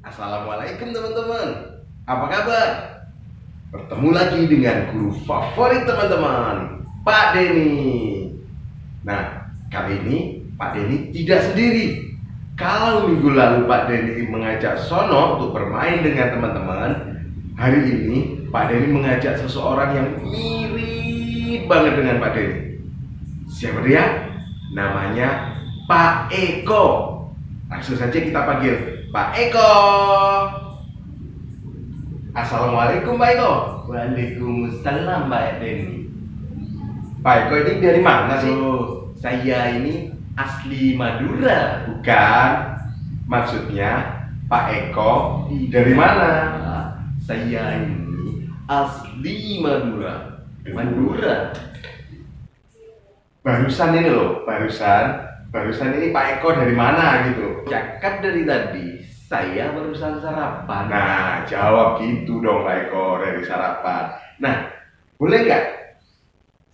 Assalamualaikum teman-teman. Apa kabar? Bertemu lagi dengan guru favorit teman-teman, Pak Denny. Nah, kali ini Pak Denny tidak sendiri. Kalau minggu lalu Pak Denny mengajak Sono untuk bermain dengan teman-teman, hari ini Pak Denny mengajak seseorang yang mirip banget dengan Pak Denny. Siapa dia? Namanya Pak Eko. Langsung saja kita panggil Pak Eko. Assalamualaikum Pak Eko. Waalaikumsalam Mbak Denny. Pak Eko ini dari mana sih? Saya ini asli Madura. Bukan. Maksudnya Pak Eko dari mana? Saya ini asli Madura. Madura. Barusan ini loh, barusan ini Pak Eko dari mana gitu? Cakap dari tadi, saya barusan sarapan. Nah, jawab gitu dong Pak Eko, dari sarapan. Nah, boleh nggak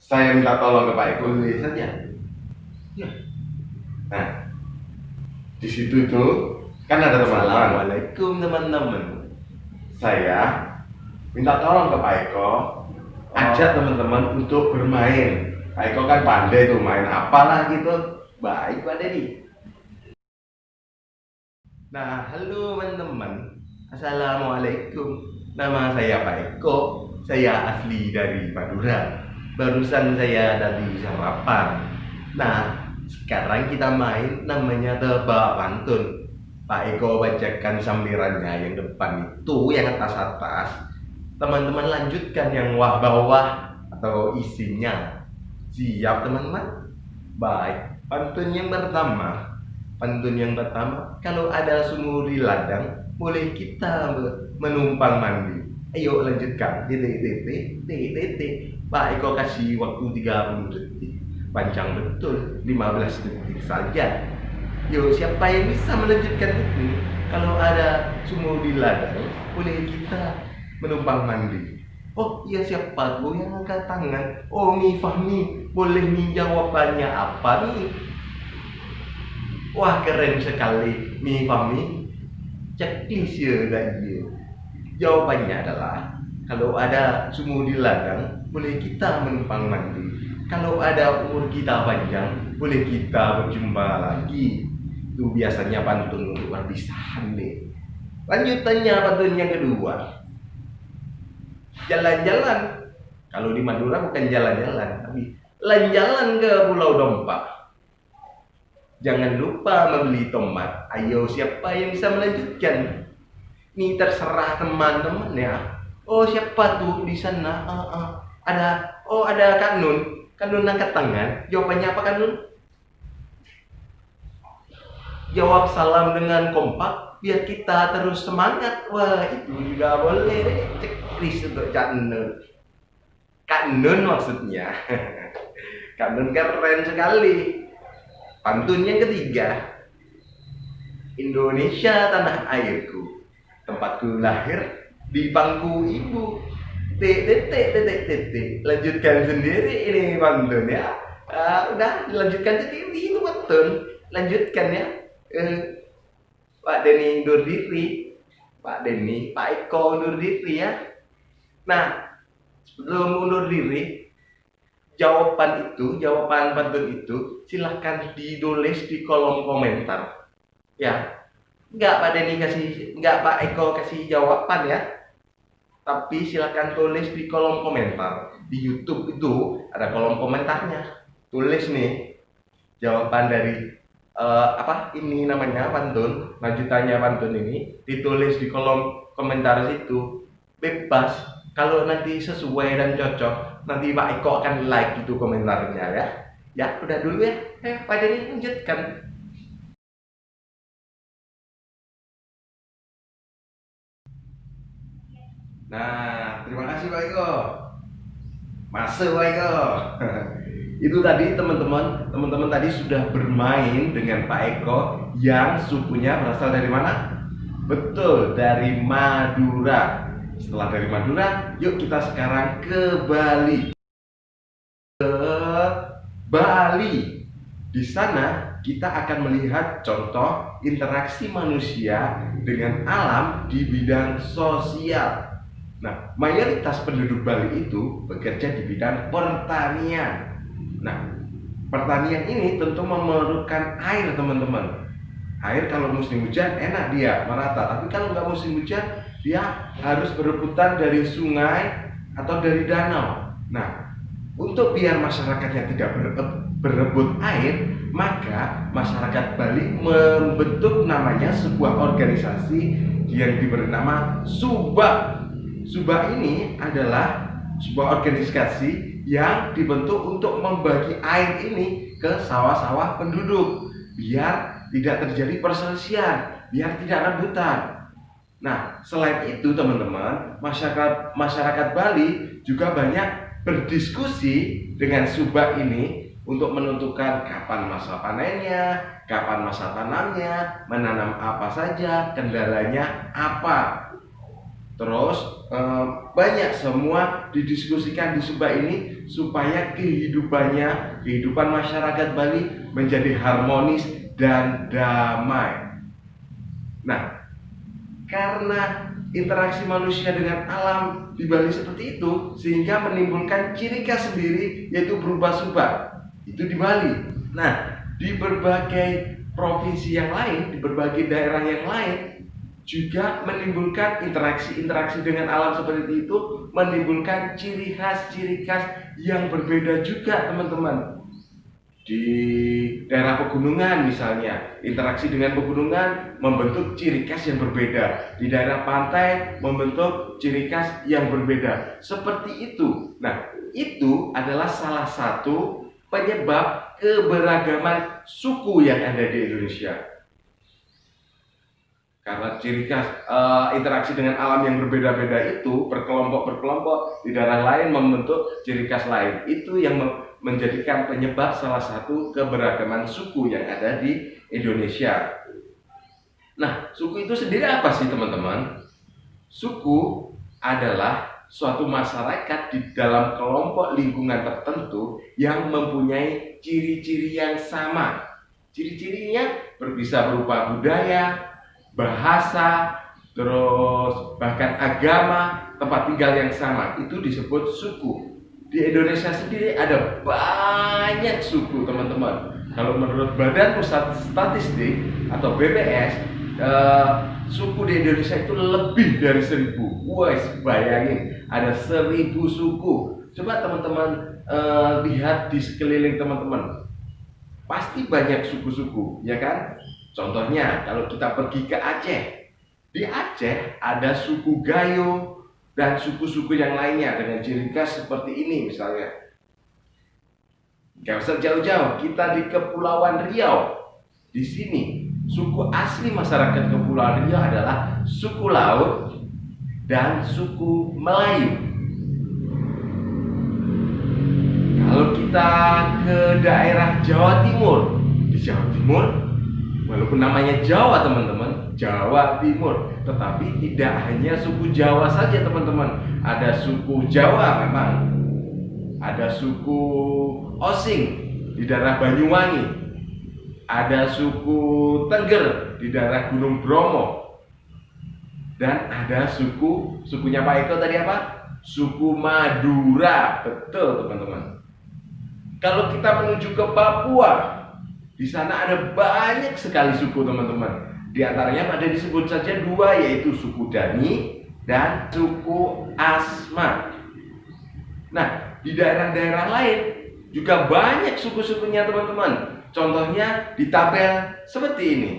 saya minta tolong ke Pak Eko? Boleh saja. Ya. Nah, di situ tuh kan ada teman-teman. Assalamualaikum teman-teman. Saya minta tolong ke Pak Eko, ajak teman-teman untuk bermain. Pak Eko kan pandai tuh main apalah gitu. Baik Pak Denny. Nah, halo teman-teman. Assalamualaikum. Nama saya Pak Eko. Saya asli dari Madura. Barusan saya dari sarapan. Nah, sekarang kita main namanya tebak pantun. Pak Eko bacakan sambirannya yang depan itu, yang atas-atas. Teman-teman lanjutkan yang bawah atau isinya. Siap teman-teman? Baik. Pantun yang pertama, kalau ada sumur di ladang, boleh kita menumpang mandi. Ayo lanjutkan. Titik. Pak Eko kasih waktu 30 detik. Panjang betul, 15 detik saja. Yo, siapa yang bisa melanjutkan itu? Kalau ada sumur di ladang, boleh kita menumpang mandi. Oh iya, siapa tuh yang angkat tangan? Oh, Mi Fahmi, boleh nih jawabannya apa nih? Wah, keren sekali Mi Fahmi. Checklist ya gak dia. Jawabannya adalah, kalau ada sumur di ladang, boleh kita menumpang mandi. Kalau ada umur kita panjang, boleh kita berjumpa lagi. Itu biasanya pantun untuk perpisahan deh. Lanjutannya pantun yang kedua. Jalan-jalan. Kalau di Madura bukan jalan-jalan, tapi jalan ke Pulau Dompa. Jangan lupa membeli tomat. Ayo, siapa yang bisa melanjutkan? Ini terserah teman-teman ya. Oh, siapa tuh di sana? Ada Kak Nun. Kak Nun angkat tangan. Jawabannya apa Kak Nun? Jawab salam dengan kompak biar kita terus semangat. Wah, itu juga boleh deh. Checklist untuk Kak Nun. Kak Nun maksudnya. Kak Nun keren sekali. Pantun yang ketiga. Indonesia tanah airku, tempatku lahir di pangku ibu. Titik. Lanjutkan sendiri ini pantun ya. Udah dilanjutkan sendiri itu pantun. Lanjutkan ya. Pak Denny undur diri. Pak Eko undur diri ya. Nah, sebelum undur diri, jawaban pantun itu silahkan ditulis di kolom komentar. Ya, nggak Pak Eko kasih jawaban ya. Tapi silahkan tulis di kolom komentar. Di YouTube itu ada kolom komentarnya. Tulis nih jawaban dari ini namanya pantun, lanjutannya pantun ini ditulis di kolom komentar situ. Bebas. Kalau nanti sesuai dan cocok, nanti Pak Eko akan like itu komentarnya ya. Ya, udah dulu ya. Pak Denny lanjutkan. Nah, terima kasih Pak Eko. Masuk Pak Eko. Itu tadi teman-teman tadi sudah bermain dengan Pak Eko yang sukunya berasal dari mana? Betul, dari Madura. Setelah dari Madura, yuk kita sekarang ke Bali. Di sana kita akan melihat contoh interaksi manusia dengan alam di bidang sosial. Nah, mayoritas penduduk Bali itu bekerja di bidang pertanian. Nah, pertanian ini tentu memerlukan air, teman-teman. Air kalau musim hujan enak dia merata, tapi kalau nggak musim hujan dia harus berebutan dari sungai atau dari danau. Nah, untuk biar masyarakatnya tidak berebut air, maka masyarakat Bali membentuk namanya sebuah organisasi yang diberi nama Subak. Subak ini adalah sebuah organisasi yang dibentuk untuk membagi air ini ke sawah-sawah penduduk biar tidak terjadi perselisihan, biar tidak rebutan. Nah, selain itu teman-teman, masyarakat Bali juga banyak berdiskusi dengan Subak ini untuk menentukan kapan masa panennya, kapan masa tanamnya, menanam apa saja, kendalanya apa. Terus banyak semua didiskusikan di Subak ini supaya kehidupan masyarakat Bali menjadi harmonis dan damai. Nah, karena interaksi manusia dengan alam di Bali seperti itu, sehingga menimbulkan ciri khas sendiri, yaitu berupa subak. Itu di Bali. Nah, di berbagai provinsi yang lain, di berbagai daerah yang lain juga menimbulkan interaksi dengan alam seperti itu, menimbulkan ciri khas yang berbeda juga, teman-teman. Di daerah pegunungan misalnya, interaksi dengan pegunungan membentuk ciri khas yang berbeda. Di daerah pantai membentuk ciri khas yang berbeda. Seperti itu. Nah, itu adalah salah satu penyebab keberagaman suku yang ada di Indonesia. Karena ciri khas interaksi dengan alam yang berbeda-beda itu, berkelompok di daerah lain membentuk ciri khas lain. Itu yang menjadikan penyebab salah satu keberagaman suku yang ada di Indonesia. Nah, suku itu sendiri apa sih, teman-teman? Suku adalah suatu masyarakat di dalam kelompok lingkungan tertentu yang mempunyai ciri-ciri yang sama. Ciri-cirinya bisa berupa budaya, bahasa, terus bahkan agama, tempat tinggal yang sama. Itu disebut suku. Di Indonesia sendiri ada banyak suku, teman-teman. Kalau menurut Badan Pusat Statistik atau BPS, suku di Indonesia itu lebih dari 1000. Wah, bayangin, ada 1000 suku. Coba teman-teman lihat di sekeliling teman-teman. Pasti banyak suku-suku, ya kan? Contohnya, kalau kita pergi ke Aceh. Di Aceh ada suku Gayo dan suku-suku yang lainnya dengan ciri khas seperti ini misalnya. Gak usah jauh-jauh, kita di Kepulauan Riau. Di sini, suku asli masyarakat Kepulauan Riau adalah suku Laut dan suku Melayu. Kalau kita ke daerah Jawa Timur, di Jawa Timur, walaupun namanya Jawa, teman-teman, Jawa Timur, tetapi tidak hanya suku Jawa saja, teman-teman. Ada suku Jawa memang, ada suku Osing di daerah Banyuwangi, ada suku Tengger di daerah Gunung Bromo, dan ada sukunya Pak Eko tadi apa? Suku Madura. Betul, teman-teman. Kalau kita menuju ke Papua, di sana ada banyak sekali suku, teman-teman. Di antaranya pada disebut saja 2, yaitu suku Dani dan suku Asmat. Nah, di daerah-daerah lain juga banyak suku-sukunya, teman-teman. Contohnya di tabel seperti ini.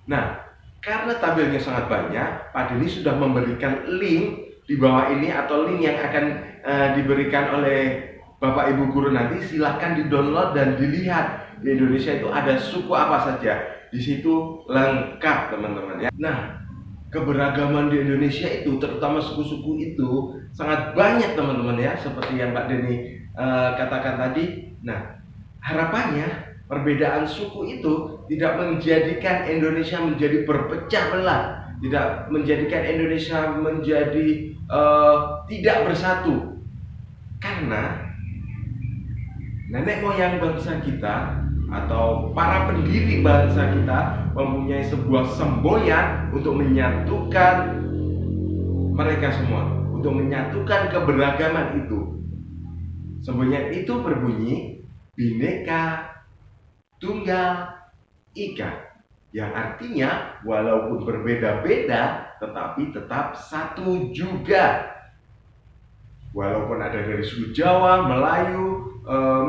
Nah, karena tabelnya sangat banyak, Pak Denny sudah memberikan link di bawah ini, atau link yang akan diberikan oleh Bapak Ibu guru nanti. Silahkan di-download dan dilihat. Di Indonesia itu ada suku apa saja. Di situ lengkap, teman-teman ya. Nah, keberagaman di Indonesia itu, terutama suku-suku itu sangat banyak, teman-teman ya, seperti yang Pak Denny katakan tadi. Nah, harapannya perbedaan suku itu tidak menjadikan Indonesia menjadi berpecah belah, tidak menjadikan Indonesia menjadi tidak bersatu. Karena nenek moyang bangsa kita atau para pendiri bangsa kita mempunyai sebuah semboyan untuk menyatukan mereka semua, untuk menyatukan keberagaman itu. Semboyan itu berbunyi Bhinneka Tunggal Ika, yang artinya walaupun berbeda-beda tetapi tetap satu juga. Walaupun ada dari suku Jawa, Melayu,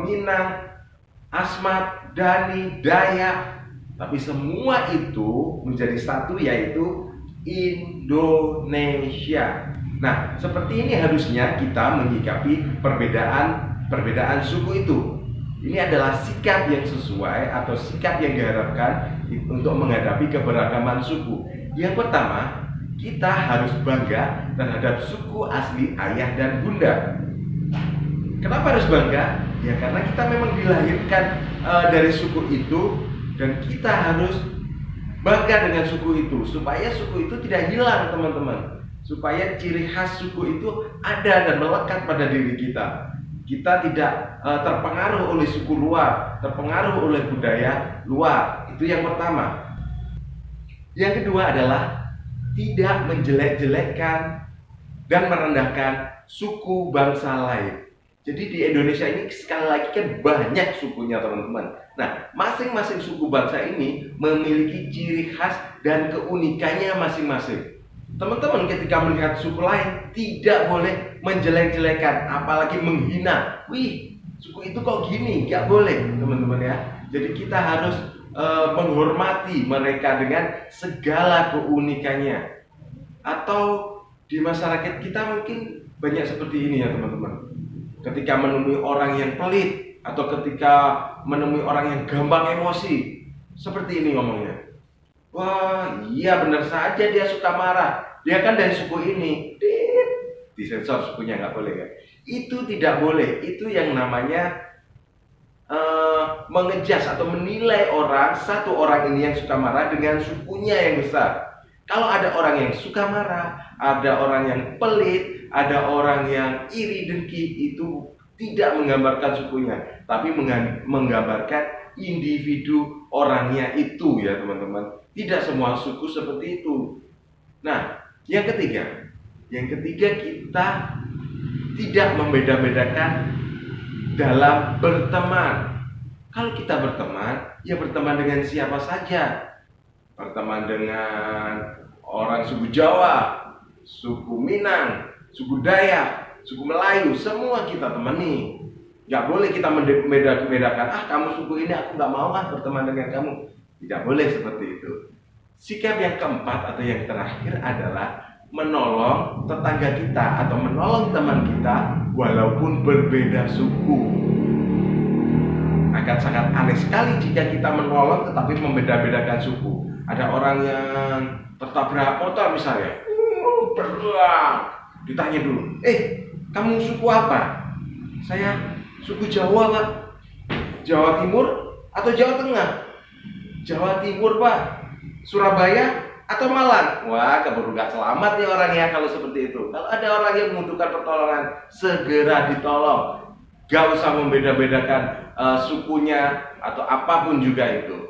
Minang, Asmat, Dani, Dayak, tapi semua itu menjadi satu, yaitu Indonesia. Nah, seperti ini harusnya kita menyikapi perbedaan suku itu. Ini adalah sikap yang sesuai atau sikap yang diharapkan untuk menghadapi keberagaman suku. Yang pertama, kita harus bangga terhadap suku asli ayah dan bunda. Kenapa harus bangga? Ya karena kita memang dilahirkan dari suku itu, dan kita harus bangga dengan suku itu supaya suku itu tidak hilang, teman-teman. Supaya ciri khas suku itu ada dan melekat pada diri kita. Kita tidak terpengaruh oleh suku luar, terpengaruh oleh budaya luar. Itu yang pertama. Yang kedua adalah tidak menjelek-jelekkan dan merendahkan suku bangsa lain. Jadi di Indonesia ini sekali lagi kan banyak sukunya, teman-teman. Nah, masing-masing suku bangsa ini memiliki ciri khas dan keunikannya masing-masing. Teman-teman ketika melihat suku lain tidak boleh menjelek-jelekan, apalagi menghina. Wih, suku itu kok gini? Gak boleh, teman-teman ya. Jadi kita harus menghormati mereka dengan segala keunikannya. Atau di masyarakat kita mungkin banyak seperti ini ya, teman-teman. Ketika menemui orang yang pelit atau ketika menemui orang yang gampang emosi, seperti ini ngomongnya. Wah, iya benar saja dia suka marah. Dia kan dari suku ini. Disensor sukunya, nggak boleh kan? Itu tidak boleh. Itu yang namanya mengejas atau menilai satu orang ini yang suka marah dengan sukunya yang besar. Kalau ada orang yang suka marah, ada orang yang pelit, ada orang yang iri dengki, itu tidak menggambarkan sukunya, tapi menggambarkan individu orangnya itu ya, teman-teman. Tidak semua suku seperti itu. Nah, yang ketiga kita tidak membeda-bedakan dalam berteman. Kalau kita berteman, ya berteman dengan siapa saja. Berteman dengan orang suku Jawa, suku Minang, suku Dayak, suku Melayu, semua kita temani. Gak boleh kita membeda-bedakan, kamu suku ini aku gak mau berteman dengan kamu. Tidak boleh seperti itu. Sikap yang keempat atau yang terakhir adalah menolong tetangga kita atau menolong teman kita walaupun berbeda suku. Akan sangat aneh sekali jika kita menolong tetapi membeda-bedakan suku. Ada orang yang tertabrak motor misalnya, beruang, ditanya dulu, kamu suku apa? Saya suku Jawa, Pak. Jawa Timur atau Jawa Tengah? Jawa Timur, Pak. Surabaya atau Malang? Wah, keburu gak selamat nih orangnya kalau seperti itu. Kalau ada orang yang membutuhkan pertolongan, segera ditolong. Gak usah membeda-bedakan sukunya atau apapun juga itu.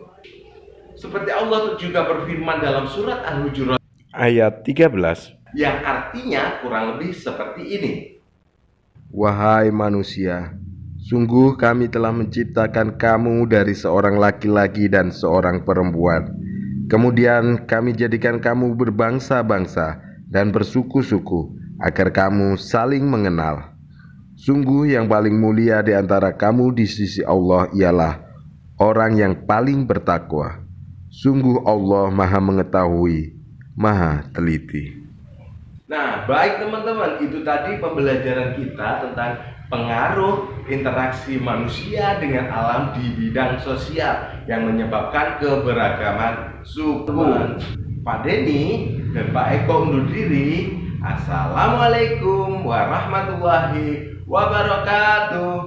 Seperti Allah juga berfirman dalam surat Al-Hujurat ayat 13, yang artinya kurang lebih seperti ini. Wahai manusia, sungguh kami telah menciptakan kamu dari seorang laki-laki dan seorang perempuan. Kemudian kami jadikan kamu berbangsa-bangsa dan bersuku-suku agar kamu saling mengenal. Sungguh yang paling mulia di antara kamu di sisi Allah ialah orang yang paling bertakwa. Sungguh Allah Maha Mengetahui, Maha Teliti. Nah, baik teman-teman, itu tadi pembelajaran kita tentang pengaruh interaksi manusia dengan alam di bidang sosial yang menyebabkan keberagaman suku. Pak Denny dan Pak Eko undur diri. Assalamualaikum warahmatullahi wabarakatuh.